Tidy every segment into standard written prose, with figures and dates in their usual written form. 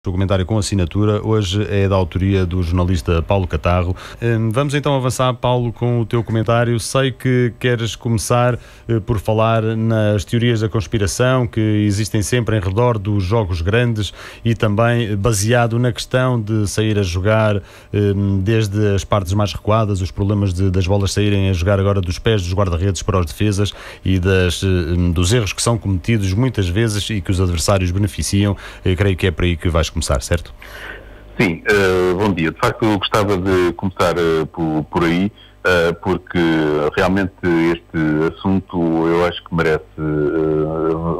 O comentário com assinatura hoje é da autoria do jornalista Paulo Catarro. Vamos então avançar, Paulo, com o teu comentário. Sei que queres começar por falar nas teorias da conspiração que existem sempre em redor dos jogos grandes e também baseado na questão de sair a jogar desde as partes mais recuadas, os problemas das bolas saírem a jogar agora dos pés dos guarda-redes para os defesas e dos erros que são cometidos muitas vezes e que os adversários beneficiam. Eu creio que é por aí que vais começar, certo? Sim, bom dia. De facto, eu gostava de começar por aí, porque realmente este assunto eu acho que merece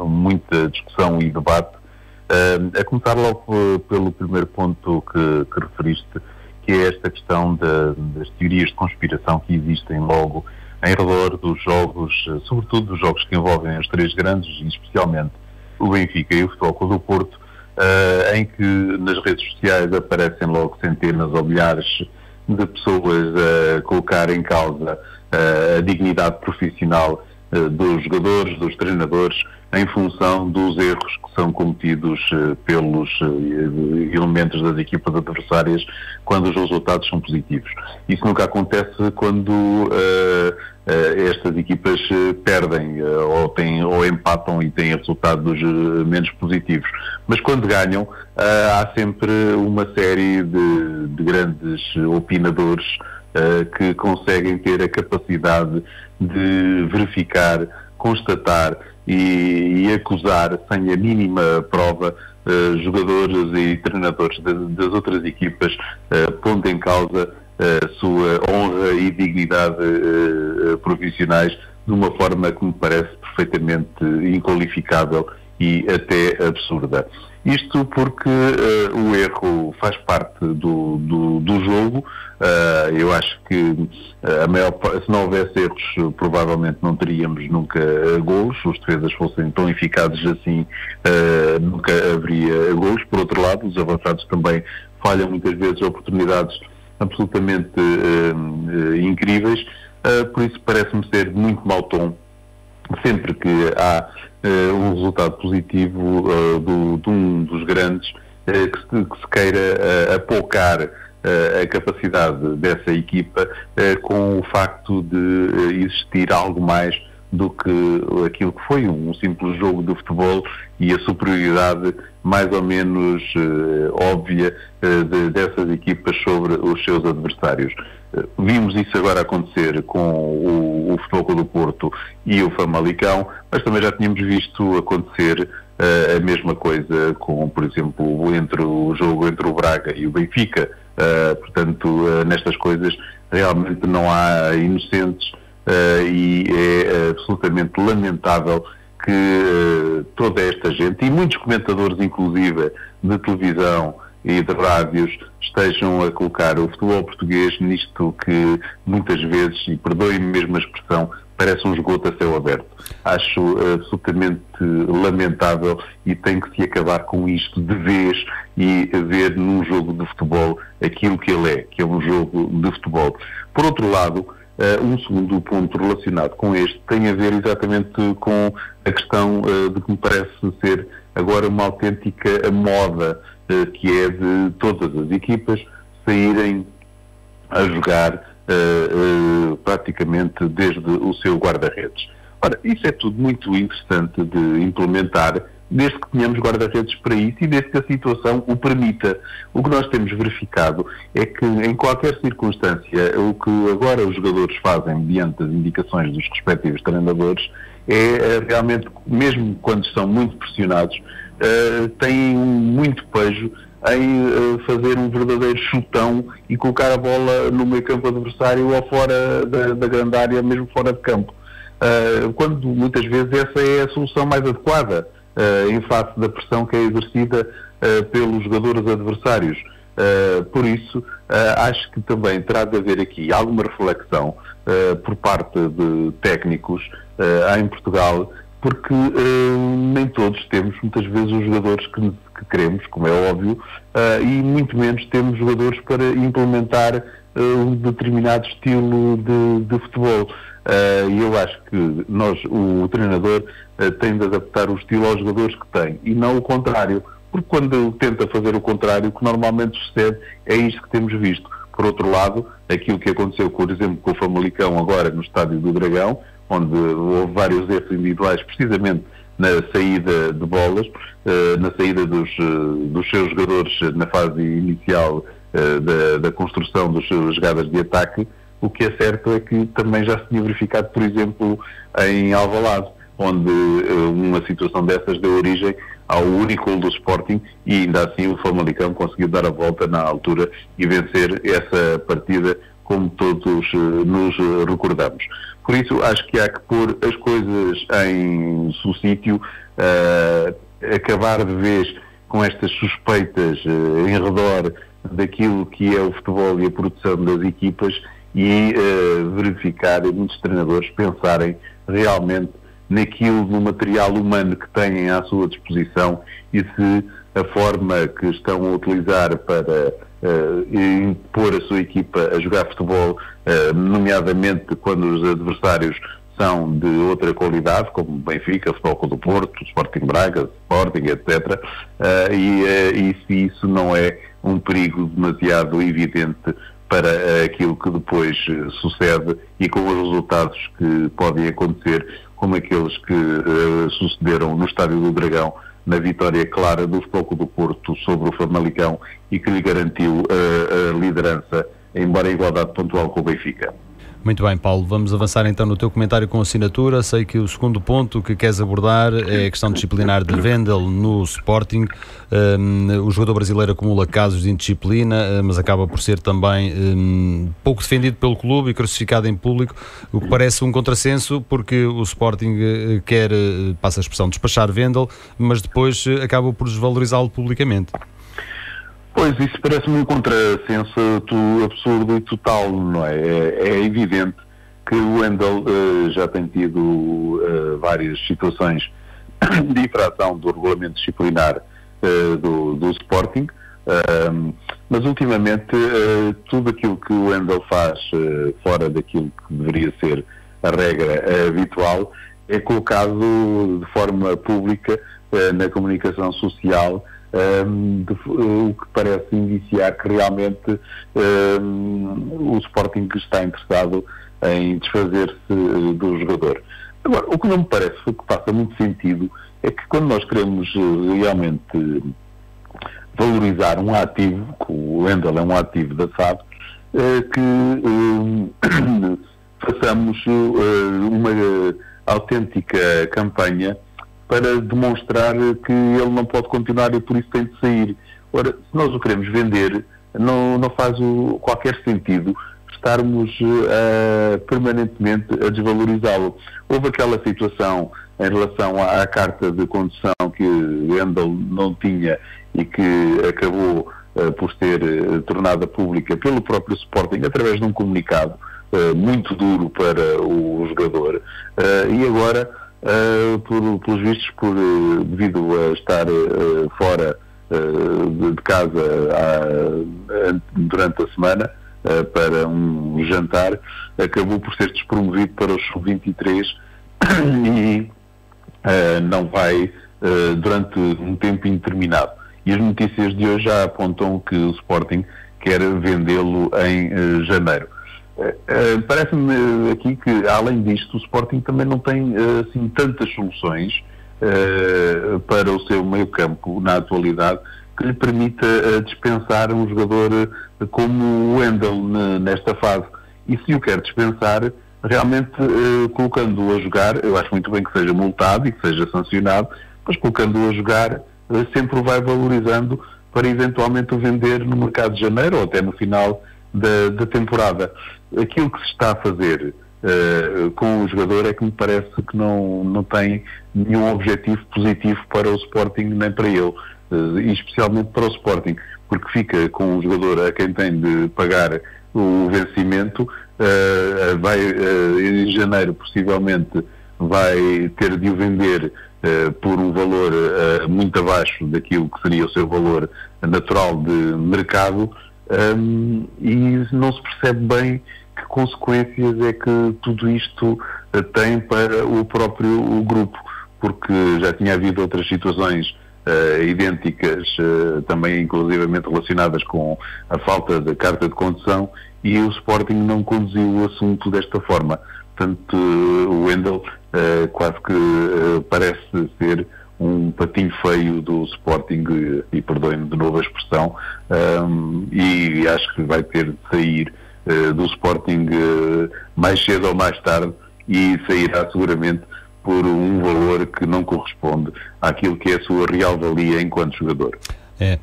muita discussão e debate. A começar logo pelo primeiro ponto que referiste, que é esta questão das teorias de conspiração que existem logo em redor dos jogos, sobretudo dos jogos que envolvem os três grandes, e especialmente o Benfica e o Futebol Clube do Porto, em que nas redes sociais aparecem logo centenas ou milhares de pessoas a colocar em causa a dignidade profissional dos jogadores, dos treinadores, em função dos erros que são cometidos pelos elementos das equipas adversárias quando os resultados são positivos. Isso nunca acontece quando estas equipas perdem ou empatam e têm resultados menos positivos. Mas quando ganham, há sempre uma série de grandes opinadores que conseguem ter a capacidade de verificar, constatar e acusar sem a mínima prova jogadores e treinadores das outras equipas, pondo em causa a sua honra e dignidade profissionais de uma forma que me parece perfeitamente inqualificável e até absurda. Isto porque o erro faz parte do jogo. Eu acho que se não houvesse erros, provavelmente não teríamos nunca golos. Se os defesas fossem tão eficazes assim, nunca haveria golos. Por outro lado, os avançados também falham muitas vezes oportunidades absolutamente incríveis. Por isso parece-me ser de muito mau tom sempre que há um resultado positivo de um dos grandes que se queira apoucar a capacidade dessa equipa com o facto de existir algo mais do que aquilo que foi um simples jogo de futebol e a superioridade mais ou menos óbvia dessas equipas sobre os seus adversários. Vimos isso agora acontecer com o Futebol Clube do Porto e o Famalicão, mas também já tínhamos visto acontecer a mesma coisa com, por exemplo, o jogo entre o Braga e o Benfica. Portanto, nestas coisas realmente não há inocentes e é absolutamente lamentável que toda esta gente, e muitos comentadores inclusive de televisão e de rádios, estejam a colocar o futebol português nisto que muitas vezes, e perdoem-me mesmo a expressão, parece um esgoto a céu aberto. Acho absolutamente lamentável e tem que se acabar com isto de vez e ver num jogo de futebol aquilo que ele é, que é um jogo de futebol. Por outro lado, um segundo ponto relacionado com este tem a ver exatamente com a questão de que me parece ser agora uma autêntica moda, que é de todas as equipas saírem a jogar praticamente desde o seu guarda-redes. Ora, isso é tudo muito interessante de implementar, desde que tenhamos guarda-redes para isso e desde que a situação o permita. O que nós temos verificado é que em qualquer circunstância o que agora os jogadores fazem mediante as indicações dos respectivos treinadores é realmente, mesmo quando são muito pressionados, têm muito pejo em fazer um verdadeiro chutão e colocar a bola no meio campo adversário ou fora da grande área, mesmo fora de campo. Quando muitas vezes essa é a solução mais adequada em face da pressão que é exercida pelos jogadores adversários. Por isso, acho que também terá de haver aqui alguma reflexão por parte de técnicos em Portugal, porque nem todos temos muitas vezes os jogadores que queremos, como é óbvio, e muito menos temos jogadores para implementar um determinado estilo de futebol. E eu acho que o treinador tem de adaptar o estilo aos jogadores que tem, e não o contrário, porque quando tenta fazer o contrário, o que normalmente sucede é isto que temos visto. Por outro lado, aquilo que aconteceu, por exemplo, com o Famalicão agora no Estádio do Dragão, onde houve vários erros individuais, precisamente na saída de bolas, na saída dos seus jogadores na fase inicial da construção das suas jogadas de ataque. O que é certo é que também já se tinha verificado, por exemplo, em Alvalade, onde uma situação dessas deu origem ao único gol do Sporting, e ainda assim o Famalicão conseguiu dar a volta na altura e vencer essa partida, como todos nos recordamos. Por isso, acho que há que pôr as coisas em seu sítio, acabar de vez com estas suspeitas em redor daquilo que é o futebol e a produção das equipas, e verificar, e muitos treinadores pensarem realmente naquilo, no material humano que têm à sua disposição, e se a forma que estão a utilizar para impor a sua equipa a jogar futebol, nomeadamente quando os adversários são de outra qualidade, como o Benfica, o Futebol Clube do Porto, o Sporting Braga, o Sporting, etc., e se isso não é um perigo demasiado evidente para aquilo que depois sucede e com os resultados que podem acontecer, como aqueles que sucederam no Estádio do Dragão, na vitória clara do Futebol Clube do Porto sobre o Famalicão, e que lhe garantiu a liderança, embora em igualdade pontual com o Benfica. Muito bem, Paulo, vamos avançar então no teu comentário com assinatura. Sei que o segundo ponto que queres abordar é a questão disciplinar de Wendel no Sporting. O jogador brasileiro acumula casos de indisciplina, mas acaba por ser também pouco defendido pelo clube e crucificado em público, o que parece um contrassenso, porque o Sporting quer, passa a expressão, despachar Wendel, mas depois acaba por desvalorizá-lo publicamente. Pois, isso parece-me um contrassenso absurdo e total, não é? É evidente que o Wendel já tem tido várias situações de infração do regulamento disciplinar do Sporting, mas ultimamente tudo aquilo que o Wendel faz fora daquilo que deveria ser a regra habitual é colocado de forma pública na comunicação social, o que parece indiciar que realmente o Sporting está interessado em desfazer-se do jogador. Agora, o que não me parece, o que passa muito sentido, é que quando nós queremos realmente valorizar um ativo, que o Wendel é um ativo da SAD, que façamos uma autêntica campanha para demonstrar que ele não pode continuar e por isso tem de sair. Ora, se nós o queremos vender, não faz qualquer sentido estarmos permanentemente a desvalorizá-lo. Houve aquela situação em relação à carta de condução que Wendel não tinha e que acabou por ser tornada pública pelo próprio Sporting através de um comunicado muito duro para o jogador, e agora pelos vistos, devido a estar fora de casa durante a semana para um jantar, acabou por ser despromovido para os sub-23 e não vai durante um tempo indeterminado. E as notícias de hoje já apontam que o Sporting quer vendê-lo em janeiro. Parece-me aqui que, além disto, o Sporting também não tem assim tantas soluções para o seu meio-campo na atualidade que lhe permita dispensar um jogador como o Wendel nesta fase. E se o quer dispensar, realmente colocando-o a jogar, eu acho muito bem que seja multado e que seja sancionado, mas colocando-o a jogar sempre o vai valorizando para eventualmente o vender no mercado de janeiro ou até no final da temporada. Aquilo que se está a fazer com o jogador é que me parece que não tem nenhum objetivo positivo para o Sporting nem para ele, e especialmente para o Sporting, porque fica com o jogador a quem tem de pagar o vencimento, em janeiro possivelmente vai ter de o vender por um valor muito abaixo daquilo que seria o seu valor natural de mercado, e não se percebe bem que consequências é que tudo isto tem para o próprio grupo, porque já tinha havido outras situações idênticas, também inclusivamente relacionadas com a falta de carta de condução, e o Sporting não conduziu o assunto desta forma. Portanto, o Wendel quase que parece ser um patinho feio do Sporting, e perdoem-me de novo a expressão, e acho que vai ter de sair do Sporting mais cedo ou mais tarde, e sairá seguramente por um valor que não corresponde àquilo que é a sua real valia enquanto jogador.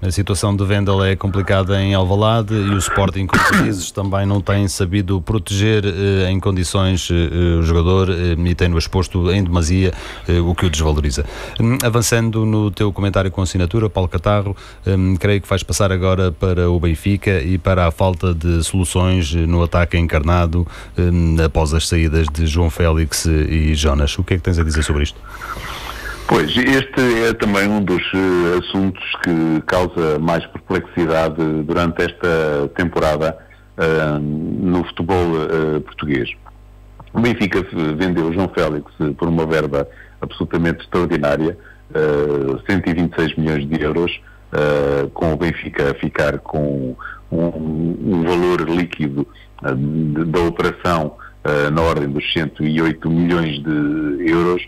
A situação de Wendel é complicada em Alvalade, e o Sporting, como tu dizes, também não tem sabido proteger em condições o jogador, e tem-no exposto em demasia, o que o desvaloriza. Avançando no teu comentário com assinatura, Paulo Catarro, creio que vais passar agora para o Benfica e para a falta de soluções no ataque encarnado após as saídas de João Félix e Jonas. O que é que tens a dizer sobre isto? Pois, este é também um dos assuntos que causa mais perplexidade durante esta temporada no futebol português. O Benfica vendeu João Félix por uma verba absolutamente extraordinária, 126 milhões de euros, com o Benfica a ficar com um valor líquido da operação na ordem dos 108 milhões de euros.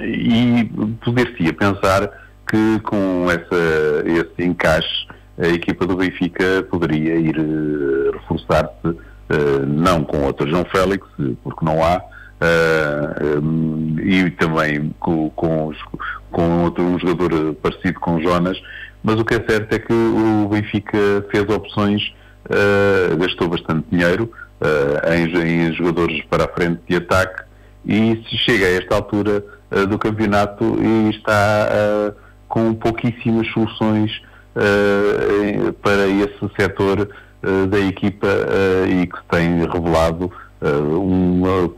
E poder-se-ia pensar que com esse encaixe a equipa do Benfica poderia ir reforçar-se, não com outro João Félix, porque não há, e também com um jogador parecido com Jonas, mas o que é certo é que o Benfica fez opções, gastou bastante dinheiro em jogadores para a frente de ataque, e se chega a esta altura do campeonato e está com pouquíssimas soluções para esse setor da equipa, e que se tem revelado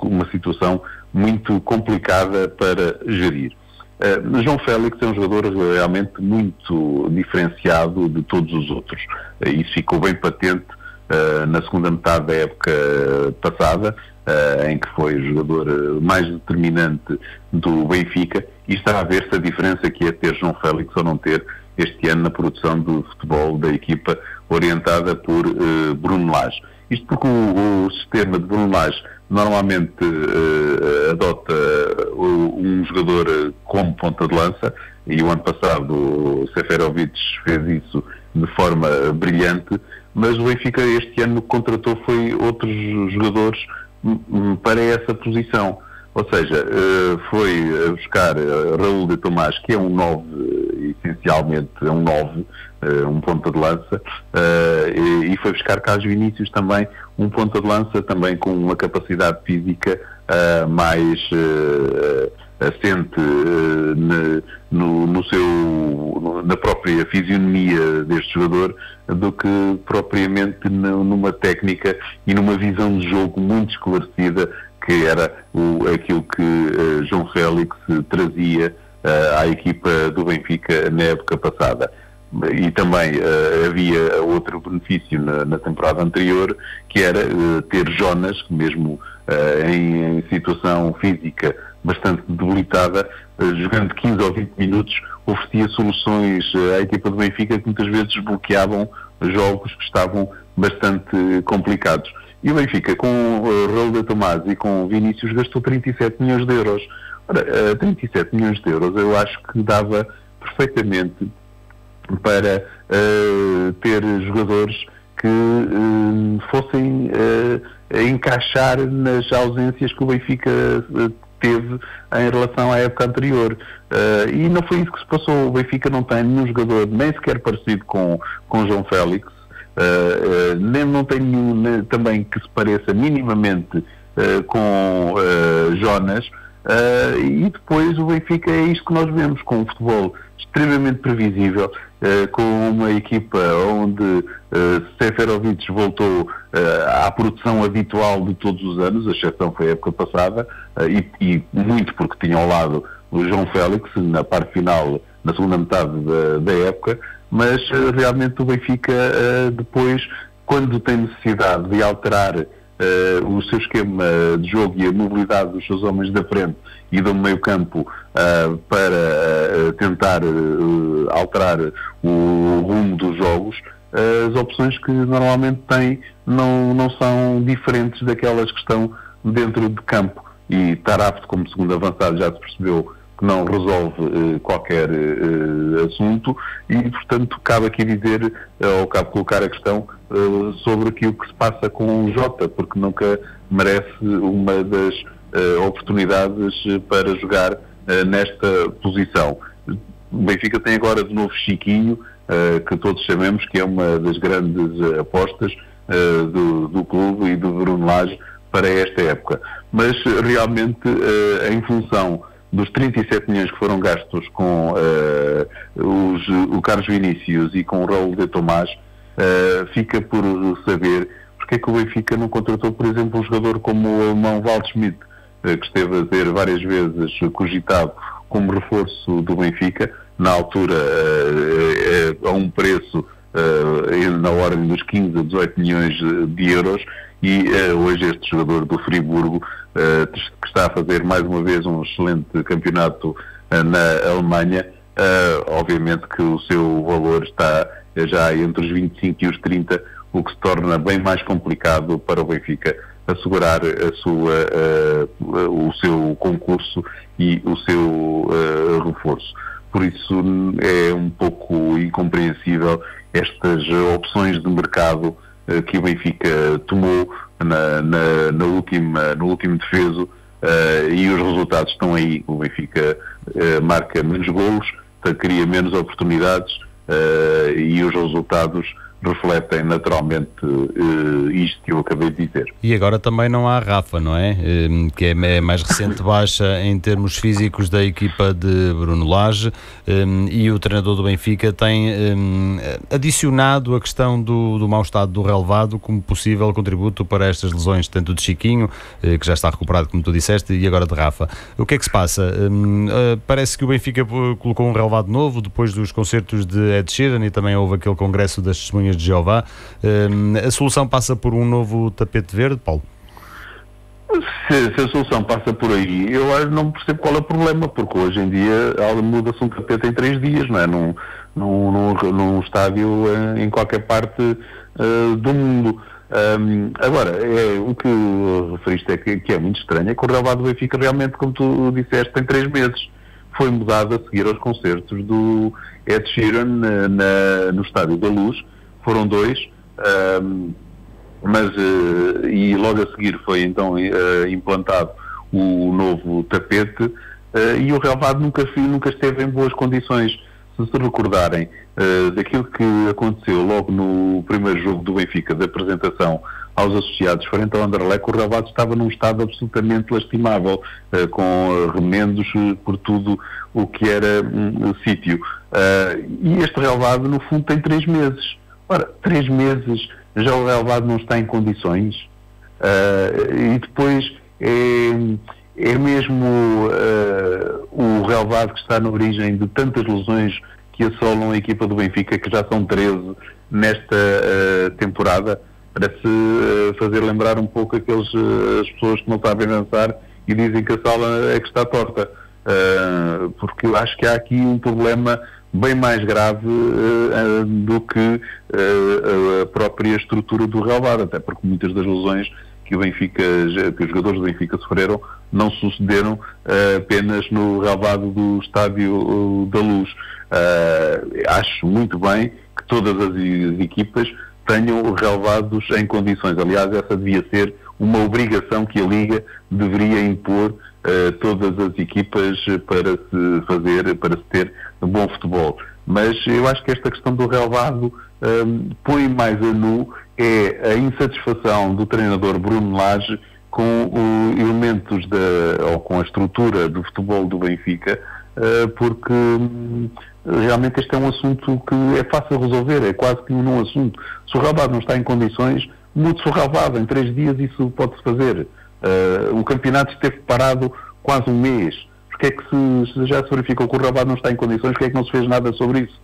uma situação muito complicada para gerir. João Félix é um jogador realmente muito diferenciado de todos os outros. Isso ficou bem patente na segunda metade da época passada, em que foi o jogador mais determinante do Benfica, e está a ver-se a diferença que é ter João Félix ou não ter este ano na produção do futebol da equipa orientada por Bruno Lage. Isto porque o sistema de Bruno Lage normalmente adota um jogador como ponta de lança, e o ano passado o Seferovic fez isso de forma brilhante, mas o Benfica este ano contratou foi outros jogadores para essa posição. Ou seja, foi buscar Raul de Tomás, que é um 9, essencialmente é um 9, um ponta de lança, e foi buscar Carlos Vinícius também, um ponta de lança também com uma capacidade física mais assente na própria fisionomia deste jogador, do que propriamente numa técnica e numa visão de jogo muito esclarecida, que era aquilo que João Félix trazia à equipa do Benfica na época passada. E também havia outro benefício na temporada anterior, que era ter Jonas, mesmo em situação física bastante debilitada, jogando 15 ou 20 minutos, oferecia soluções à equipa do Benfica que muitas vezes desbloqueavam jogos que estavam bastante complicados. E o Benfica, com Raul de Tomás e com Vinícius, gastou 37 milhões de euros. Ora, 37 milhões de euros eu acho que dava perfeitamente para ter jogadores que fossem encaixar nas ausências que o Benfica teve em relação à época anterior. E não foi isso que se passou. O Benfica não tem nenhum jogador nem sequer parecido com João Félix, nem não tem nenhum também que se pareça minimamente com Jonas, e depois o Benfica é isto que nós vemos, com um futebol extremamente previsível, com uma equipa onde Seferovic voltou à produção habitual de todos os anos, a exceção foi a época passada, e muito porque tinha ao lado o João Félix na parte final, na segunda metade da época, mas realmente o Benfica depois, quando tem necessidade de alterar o seu esquema de jogo e a mobilidade dos seus homens da frente e do meio campo para tentar alterar o rumo dos jogos, as opções que normalmente tem não são diferentes daquelas que estão dentro de campo. E Tarapte, como segundo avançado, já se percebeu que não resolve qualquer assunto e, portanto, cabe aqui dizer, ou cabe colocar a questão sobre aquilo que se passa com o Jota, porque nunca merece uma das oportunidades para jogar nesta posição. O Benfica tem agora de novo Chiquinho, que todos sabemos que é uma das grandes apostas do clube e do Bruno Lage para esta época. Mas realmente, em função dos 37 milhões que foram gastos com o Carlos Vinícius e com o Raul de Tomás, fica por saber porque é que o Benfica não contratou, por exemplo, um jogador como o alemão Waldschmidt, que esteve a ser várias vezes cogitado como reforço do Benfica, na altura a um preço na ordem dos 15 a 18 milhões de euros, e hoje este jogador do Friburgo, que está a fazer mais uma vez um excelente campeonato na Alemanha, obviamente que o seu valor está já entre os 25 e os 30, o que se torna bem mais complicado para o Benfica assegurar o seu concurso e o seu reforço. Por isso é um pouco incompreensível estas opções de mercado que o Benfica tomou no último defeso, e os resultados estão aí. O Benfica marca menos golos, cria menos oportunidades, e os resultados refletem naturalmente isto que eu acabei de dizer. E agora também não há Rafa, não é? Que é a mais recente baixa em termos físicos da equipa de Bruno Lage, e o treinador do Benfica tem adicionado a questão do mau estado do relevado como possível contributo para estas lesões, tanto de Chiquinho, que já está recuperado, como tu disseste, e agora de Rafa. O que é que se passa? Parece que o Benfica colocou um relevado novo depois dos concertos de Ed Sheeran, e também houve aquele congresso das testemunhas de Jeová. A solução passa por um novo tapete verde, Paulo? Se a solução passa por aí, eu não percebo qual é o problema, porque hoje em dia muda-se um tapete em 3 dias, não é? Num estádio em qualquer parte do mundo. Agora, o que referiste que é muito estranho, é que o relevado do Benfica realmente, como tu disseste, tem 3 meses. Foi mudado a seguir aos concertos do Ed Sheeran no Estádio da Luz. Foram 2, e logo a seguir foi então implantado o novo tapete, e o relevado nunca esteve em boas condições. Se recordarem daquilo que aconteceu logo no primeiro jogo do Benfica, da apresentação aos associados frente ao Anderlecht, o relevado estava num estado absolutamente lastimável, com remendos por tudo o que era sítio. E este relevado, no fundo, tem 3 meses. Ora, 3 meses já o relevado não está em condições, e depois é mesmo o relevado que está na origem de tantas lesões que assolam a equipa do Benfica, que já são 13 nesta temporada. Parece fazer lembrar um pouco as pessoas que não sabem dançar e dizem que a sala é que está torta, porque eu acho que há aqui um problema bem mais grave do que a própria estrutura do relevado, até porque muitas das lesões que os jogadores do Benfica sofreram não sucederam apenas no relevado do Estádio da Luz. Acho muito bem que todas as equipas tenham relevados em condições. Aliás, essa devia ser uma obrigação que a Liga deveria impor a todas as equipas para se ter bom futebol. Mas eu acho que esta questão do relevado põe mais a nu a insatisfação do treinador Bruno Lage com os elementos ou com a estrutura do futebol do Benfica, porque realmente este é um assunto que é fácil de resolver, é quase que um não assunto. Se o relevado não está em condições, mude-se o relevado, em 3 dias isso pode-se fazer. O campeonato esteve parado quase um mês. Porque é que se já se verificou que o relevado não está em condições, porque é que não se fez nada sobre isso?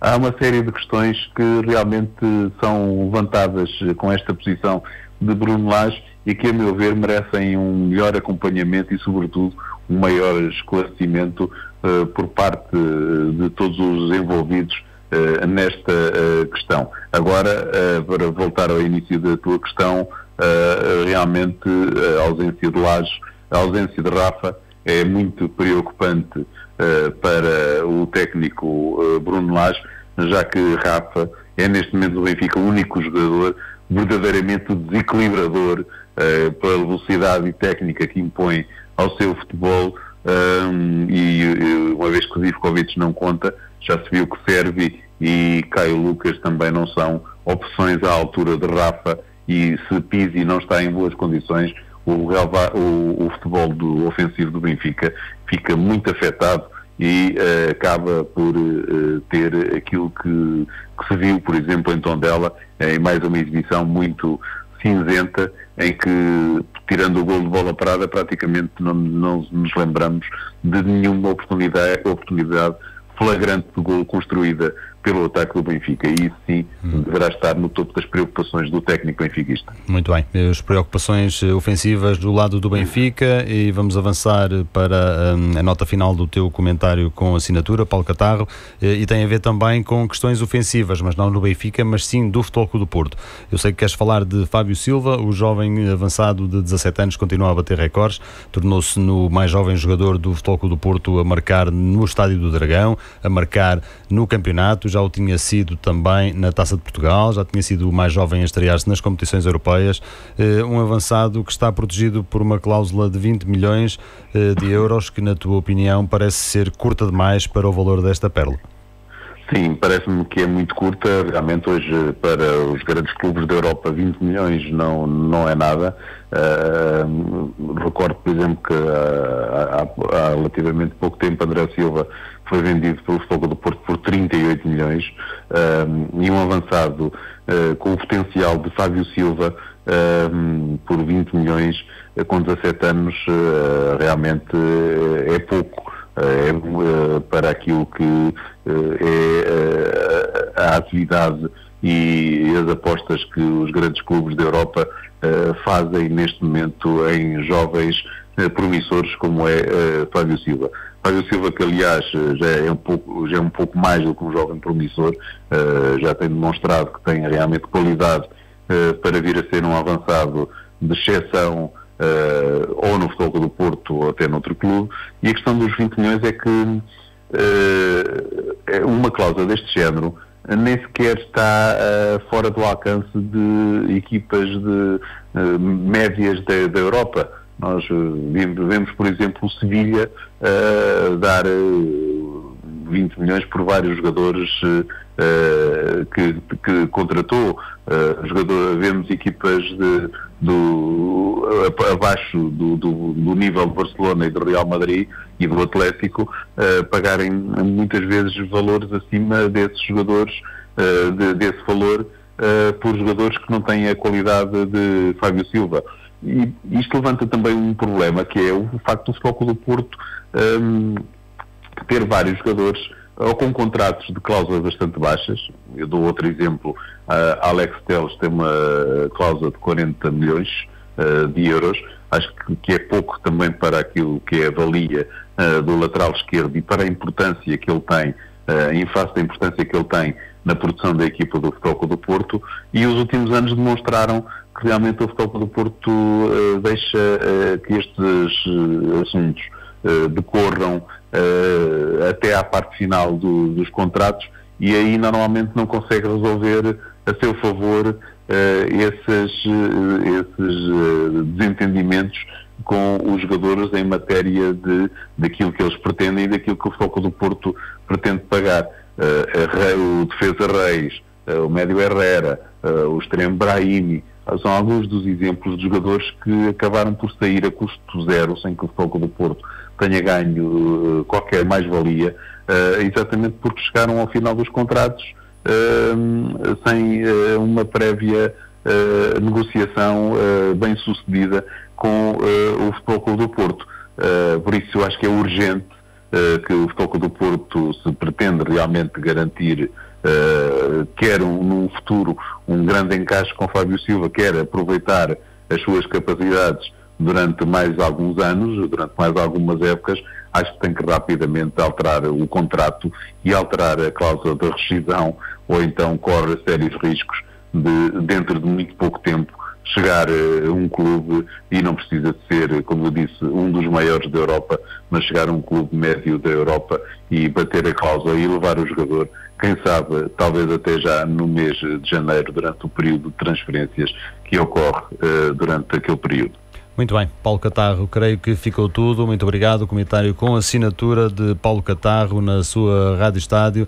Há uma série de questões que realmente são levantadas com esta posição de Bruno Lage e que, a meu ver, merecem um melhor acompanhamento e, sobretudo, um maior esclarecimento por parte de todos os envolvidos nesta questão. Agora, para voltar ao início da tua questão, realmente a ausência de Lage, a ausência de Rafa é muito preocupante para o técnico Bruno Lage, já que Rafa é neste momento do Benfica o único jogador verdadeiramente desequilibrador pela velocidade e técnica que impõe ao seu futebol, e uma vez que o Zivkovic não conta, já se viu que Servi e Caio Lucas também não são opções à altura de Rafa, e se Pizzi não está em boas condições, o futebol ofensivo do Benfica fica muito afetado e acaba por ter aquilo que se viu, por exemplo, em Tondela, em mais uma exibição muito cinzenta, em que, tirando o gol de bola parada, praticamente não nos lembramos de nenhuma oportunidade flagrante de gol construída pelo ataque do Benfica, e isso sim deverá estar no topo das preocupações do técnico benfiquista. Muito bem, as preocupações ofensivas do lado do Benfica, e vamos avançar para a nota final do teu comentário com assinatura, Paulo Catarro, e tem a ver também com questões ofensivas, mas não no Benfica, mas sim do Futebol Clube do Porto. Eu sei que queres falar de Fábio Silva, o jovem avançado de 17 anos, continua a bater recordes, tornou-se no mais jovem jogador do Futebol Clube do Porto a marcar no Estádio do Dragão, a marcar no campeonato, já o tinha sido também na Taça de Portugal, já tinha sido o mais jovem a estrear-se nas competições europeias, um avançado que está protegido por uma cláusula de 20 milhões de euros, que na tua opinião parece ser curta demais para o valor desta pérola. Sim, parece-me que é muito curta. Realmente hoje, para os grandes clubes da Europa, 20 milhões não é nada. Recordo, por exemplo, que há relativamente pouco tempo André Silva foi vendido pelo Futebol do Porto por 38 milhões, e um avançado com o potencial de Fábio Silva por 20 milhões com 17 anos realmente é pouco. Para aquilo que é a atividade e as apostas que os grandes clubes da Europa fazem neste momento em jovens promissores como é Fábio Silva. Fábio Silva, que aliás já é um pouco mais do que um jovem promissor, já tem demonstrado que tem realmente qualidade para vir a ser um avançado de exceção, ou no Futebol do Porto ou até noutro clube. E a questão dos 20 milhões é que uma cláusula deste género nem sequer está fora do alcance de equipas de médias da Europa. Nós vemos, por exemplo, o Sevilha dar 20 milhões por vários jogadores que contratou. Vemos equipas abaixo do nível de Barcelona e do Real Madrid e do Atlético pagarem muitas vezes valores acima desses jogadores, desse valor, por jogadores que não têm a qualidade de Fábio Silva. E isto levanta também um problema, que é o facto do Futebol Clube do Porto ter vários jogadores ou com contratos de cláusulas bastante baixas. Eu dou outro exemplo. Alex Telles tem uma cláusula de 40 milhões de euros. Acho que é pouco também para aquilo que é a valia do lateral esquerdo e para a importância que ele tem, em face da importância que ele tem na produção da equipa do Futebol Clube do Porto. E os últimos anos demonstraram que realmente o Futebol Clube do Porto deixa que estes assuntos decorram até à parte final dos contratos, e aí normalmente não consegue resolver a seu favor esses desentendidos com os jogadores em matéria daquilo que eles pretendem e daquilo que o Futebol do Porto pretende pagar. O defesa Reis, o médio Herrera, o extremo Brahimi, são alguns dos exemplos de jogadores que acabaram por sair a custo zero, sem que o Futebol do Porto tenha ganho qualquer mais-valia, exatamente porque chegaram ao final dos contratos sem uma prévia negociação bem sucedida com o Futebol Clube do Porto. Por isso eu acho que é urgente que o Futebol Clube do Porto, se pretende realmente garantir quer num futuro um grande encaixe com Fábio Silva, quer aproveitar as suas capacidades durante mais alguns anos, durante mais algumas épocas, acho que tem que rapidamente alterar o contrato e alterar a cláusula de rescisão, ou então corre sérios riscos de, dentro de muito pouco tempo, chegar a um clube, e não precisa de ser, como eu disse, um dos maiores da Europa, mas chegar a um clube médio da Europa e bater a cláusula e levar o jogador, quem sabe, talvez até já no mês de janeiro, durante o período de transferências que ocorre durante aquele período. Muito bem, Paulo Catarro, creio que ficou tudo. Muito obrigado. Comentário com assinatura de Paulo Catarro na sua Rádio Estádio.